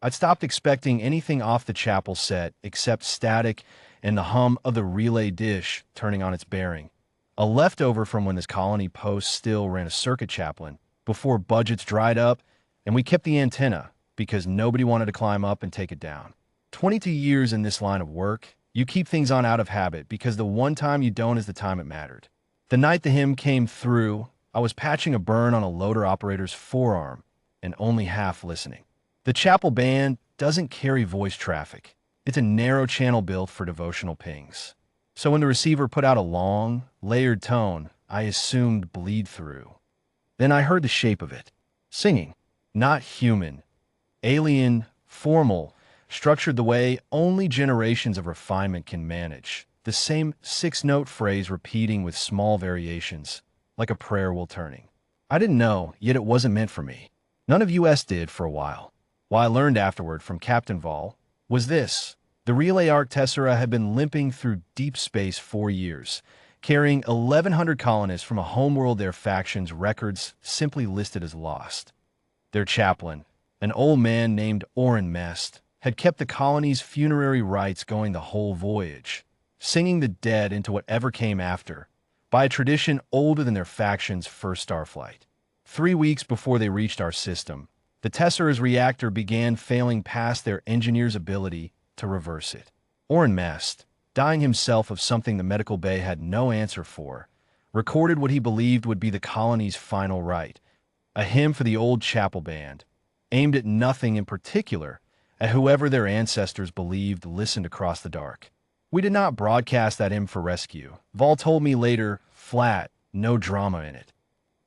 I'd stopped expecting anything off the chapel set except static and the hum of the relay dish turning on its bearing. A leftover from when this colony post still ran a circuit chaplain before budgets dried up, and we kept the antenna because nobody wanted to climb up and take it down. 22 years in this line of work, you keep things on out of habit because the one time you don't is the time it mattered. The night the hymn came through, I was patching a burn on a loader operator's forearm and only half listening. The chapel band doesn't carry voice traffic. It's a narrow channel built for devotional pings. So when the receiver put out a long, layered tone, I assumed bleed through. Then I heard the shape of it. Singing. Not human. Alien, formal, structured the way only generations of refinement can manage. The same six-note phrase repeating with small variations, like a prayer while turning. I didn't know, yet it wasn't meant for me. None of US did for a while. What I learned afterward from Captain Vol was this. The Relay Arc Tessera had been limping through deep space 4 years, carrying 1,100 colonists from a homeworld their faction's records simply listed as lost. Their chaplain, an old man named Orrin Mest, had kept the colony's funerary rites going the whole voyage, singing the dead into whatever came after, by a tradition older than their faction's first starflight. 3 weeks before they reached our system, the Tessera's reactor began failing past their engineers' ability to reverse it. Orrin Mest, dying himself of something the medical bay had no answer for, recorded what he believed would be the colony's final rite, a hymn for the old chapel band, aimed at nothing in particular, at whoever their ancestors believed listened across the dark. We did not broadcast that hymn for rescue. Vol told me later, flat, no drama in it.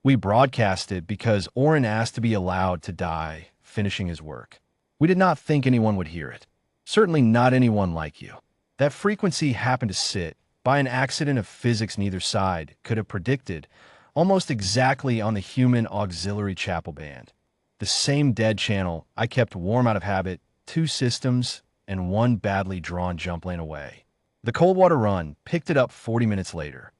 We broadcast it because Orrin asked to be allowed to die, finishing his work. We did not think anyone would hear it. Certainly not anyone like you. That frequency happened to sit, by an accident of physics neither side could have predicted, almost exactly on the human auxiliary chapel band. The same dead channel I kept warm out of habit, 2 systems, and 1 badly drawn jump lane away. The Coldwater Run picked it up 40 minutes later.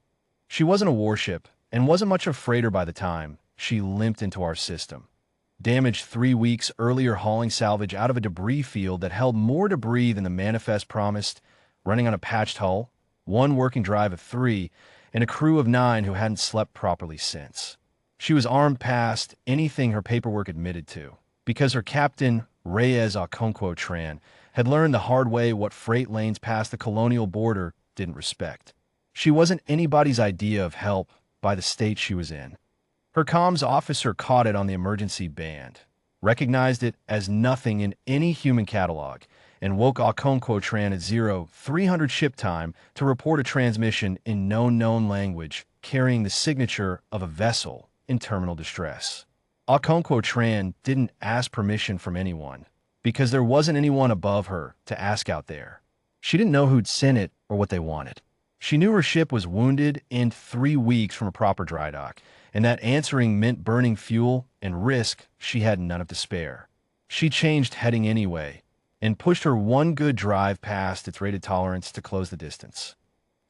She wasn't a warship, and wasn't much of a freighter by the time she limped into our system. Damaged 3 weeks earlier hauling salvage out of a debris field that held more debris than the manifest promised, running on a patched hull, 1 working drive of 3, and a crew of 9 who hadn't slept properly since. She was armed past anything her paperwork admitted to, because her captain, Reyes Okonkwo Tran, had learned the hard way what freight lanes past the colonial border didn't respect. She wasn't anybody's idea of help by the state she was in. Her comms officer caught it on the emergency band, recognized it as nothing in any human catalog, and woke Okonkwo Tran at 0300 ship time to report a transmission in no known language carrying the signature of a vessel in terminal distress. Okonkwo Tran didn't ask permission from anyone, because there wasn't anyone above her to ask out there. She didn't know who'd sent it or what they wanted. She knew her ship was wounded in 3 weeks from a proper dry dock, and that answering meant burning fuel and risk she had none of to spare. She changed heading anyway, and pushed her 1 good drive past its rated tolerance to close the distance.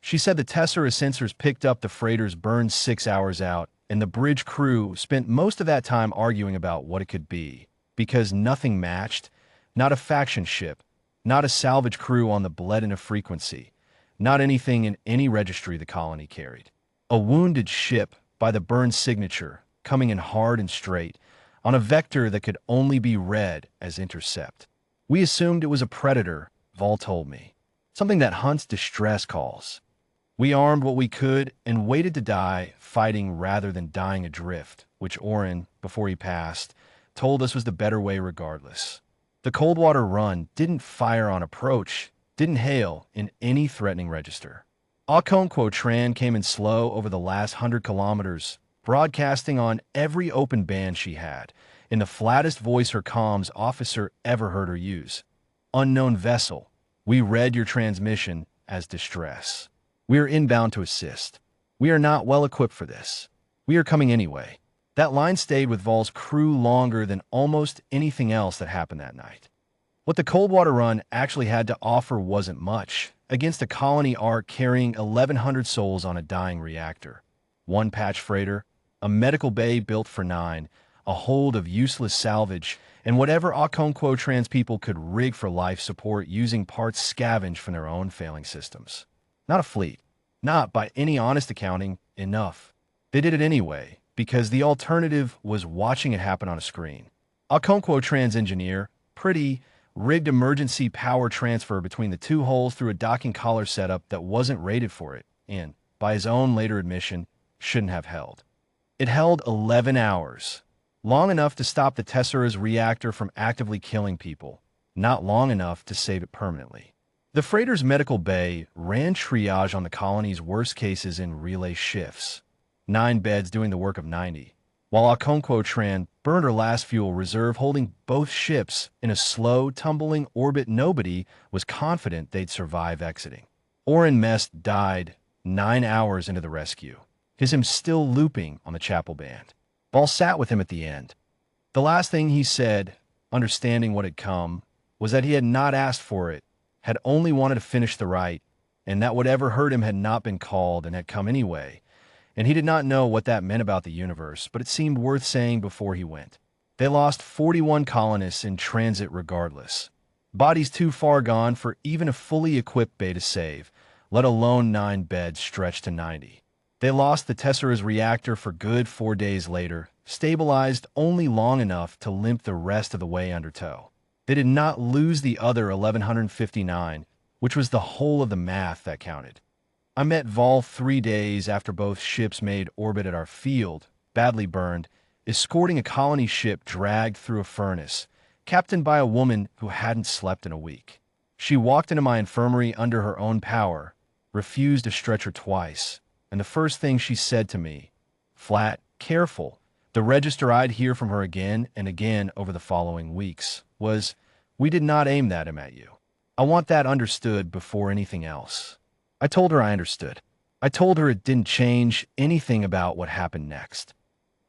She said the Tessera sensors picked up the freighter's burned 6 hours out, and the bridge crew spent most of that time arguing about what it could be, because nothing matched, not a faction ship, not a salvage crew on the bled in a frequency, not anything in any registry the colony carried. A wounded ship by the burned signature, coming in hard and straight, on a vector that could only be read as intercept. We assumed it was a predator, Vol told me, something that hunts distress calls. We armed what we could and waited to die fighting rather than dying adrift, which Orrin, before he passed, told us was the better way regardless. The Coldwater Run didn't fire on approach, didn't hail in any threatening register. Okonkwo Tran came in slow over the last 100 kilometers, broadcasting on every open band she had, in the flattest voice her comms officer ever heard her use. Unknown vessel, we read your transmission as distress. We are inbound to assist. We are not well equipped for this. We are coming anyway. That line stayed with Vol's crew longer than almost anything else that happened that night. What the Coldwater Run actually had to offer wasn't much, against a colony arc carrying 1,100 souls on a dying reactor. 1 patch freighter, a medical bay built for 9, a hold of useless salvage, and whatever Okonkwo trans people could rig for life support using parts scavenged from their own failing systems. Not a fleet. Not, by any honest accounting, enough. They did it anyway, because the alternative was watching it happen on a screen. Okonkwo trans engineer, pretty, rigged emergency power transfer between the two holes through a docking collar setup that wasn't rated for it, and, by his own later admission, shouldn't have held. It held 11 hours. Long enough to stop the Tessera's reactor from actively killing people, not long enough to save it permanently. The freighter's medical bay ran triage on the colony's worst cases in relay shifts, 9 beds doing the work of 90, while Okonkwo Tran burned her last fuel reserve holding both ships in a slow, tumbling orbit. Nobody was confident they'd survive exiting. Oren Mest died 9 hours into the rescue, his hymn still looping on the chapel band. Ball sat with him at the end. The last thing he said, understanding what had come, was that he had not asked for it, had only wanted to finish the rite, and that whatever hurt him had not been called and had come anyway, and he did not know what that meant about the universe, but it seemed worth saying before he went. They lost 41 colonists in transit regardless. Bodies too far gone for even a fully equipped bay to save, let alone 9 beds stretched to 90. They lost the Tessera's reactor for good 4 days later, stabilized only long enough to limp the rest of the way under tow. They did not lose the other 1,159, which was the whole of the math that counted. I met Vol 3 days after both ships made orbit at our field, badly burned, escorting a colony ship dragged through a furnace, captained by a woman who hadn't slept in a week. She walked into my infirmary under her own power, refused a stretcher twice, and the first thing she said to me, flat, careful, the register I'd hear from her again and again over the following weeks, was, "We did not aim that at you. I want that understood before anything else." I told her I understood. I told her it didn't change anything about what happened next.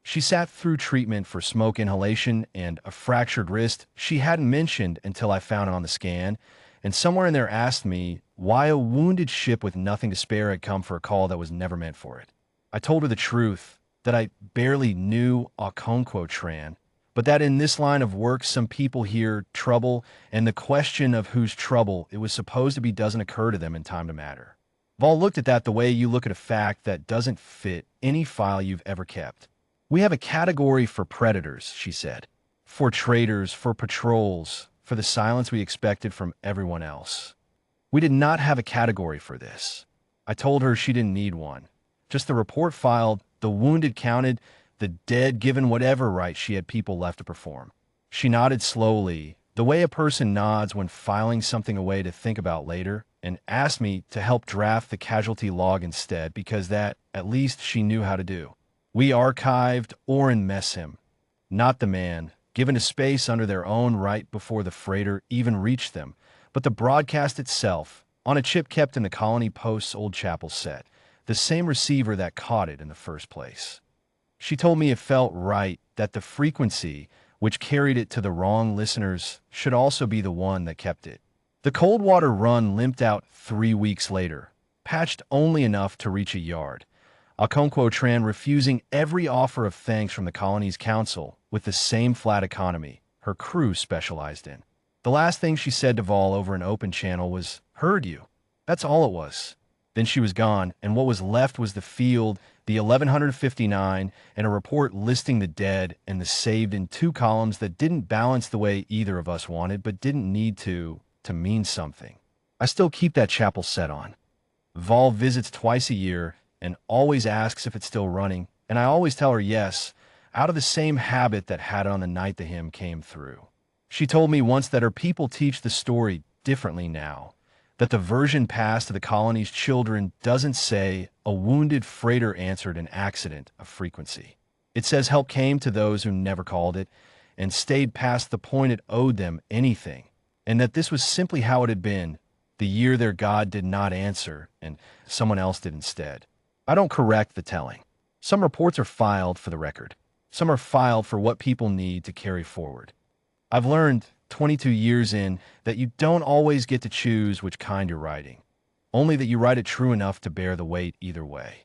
She sat through treatment for smoke inhalation and a fractured wrist she hadn't mentioned until I found it on the scan, and somewhere in there asked me why a wounded ship with nothing to spare had come for a call that was never meant for it. I told her the truth, that I barely knew Okonkwo Tran, but that in this line of work some people hear trouble, and the question of whose trouble it was supposed to be doesn't occur to them in time to matter. Vol looked at that the way you look at a fact that doesn't fit any file you've ever kept. "We have a category for predators," she said. "For traitors, for patrols, for the silence we expected from everyone else. We did not have a category for this." I told her she didn't need one. Just the report filed, the wounded counted, the dead given whatever right she had people left to perform. She nodded slowly, the way a person nods when filing something away to think about later, and asked me to help draft the casualty log instead because that, at least, she knew how to do. We archived Oren Messim, not the man, given to space under their own right before the freighter even reached them, but the broadcast itself, on a chip kept in the Colony Post's old chapel set, the same receiver that caught it in the first place. She told me it felt right that the frequency, which carried it to the wrong listeners, should also be the one that kept it. The Coldwater run limped out 3 weeks later, patched only enough to reach a yard. Okonkwo Tran refusing every offer of thanks from the colony's council with the same flat economy her crew specialized in. The last thing she said to Vol over an open channel was, "Heard you." That's all it was. Then she was gone, and what was left was the field, the 1,159, and a report listing the dead and the saved in 2 columns that didn't balance the way either of us wanted, but didn't need to mean something. I still keep that chapel set on. Vol visits twice a year and always asks if it's still running, and I always tell her yes, out of the same habit that had it on the night the hymn came through. She told me once that her people teach the story differently now, that the version passed to the colony's children doesn't say a wounded freighter answered an accident of frequency. It says help came to those who never called it and stayed past the point it owed them anything, and that this was simply how it had been, the year their God did not answer and someone else did instead. I don't correct the telling. Some reports are filed for the record. Some are filed for what people need to carry forward. I've learned, 22 years in, that you don't always get to choose which kind you're writing, only that you write it true enough to bear the weight either way.